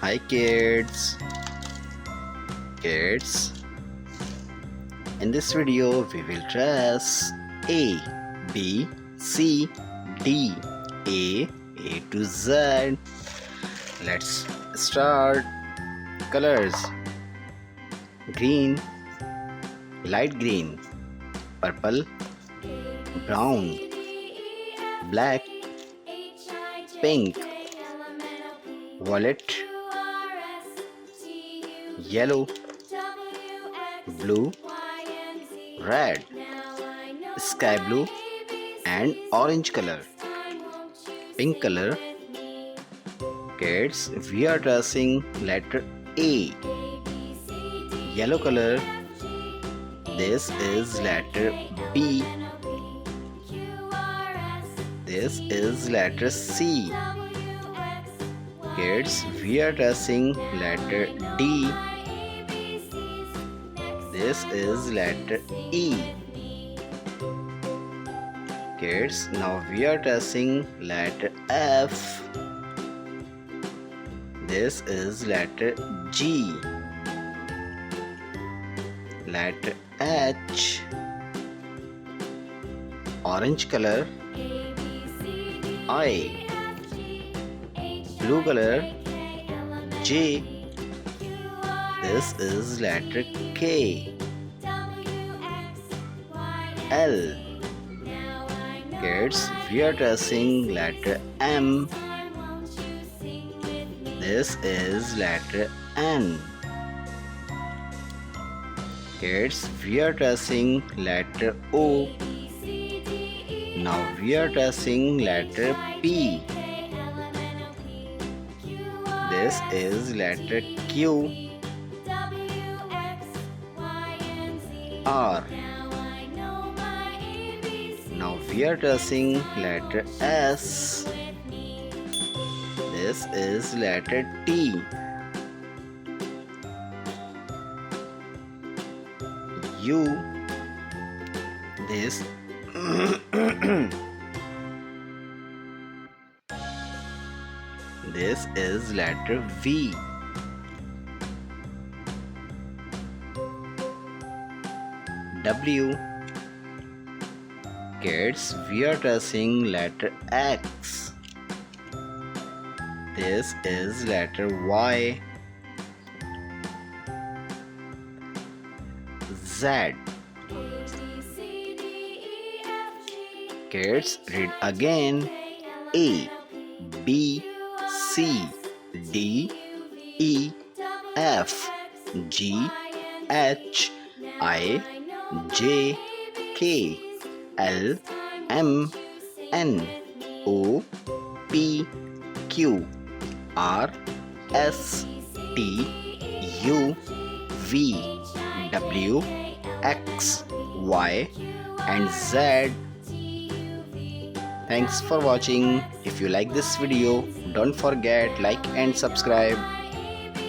Hi kids. Kids, in this video we will trace A, B, C, D, A to Z. Let's start. Colors: green, light green, purple, brown, black, pink, violet, yellow, blue, red, sky blue and orange color. Pink color. Kids, we are tracing letter A. Yellow color. This is letter B. This is letter C. Kids, we are tracing letter D. This is letter E. Kids, now we are tracing letter F. This is letter G. Letter H. Orange color. I. Blue color. J. This is letter K. L. Kids, we are tracing letter M. This is letter N. Kids, we are tracing letter O. Now we are tracing letter P. This is letter Q. R. Now we are tracing letter S. This is letter T. U. This This is letter V. W. Kids, we are tracing letter X. This is letter Y. Z. Kids, read again. A, B, C, D, E, F, G, H, I, J, K, L, M, N, O, P, Q, R, S, T, U, V, W, X, Y and Z. Thanks for watching. If you like this video, don't forget like and subscribe.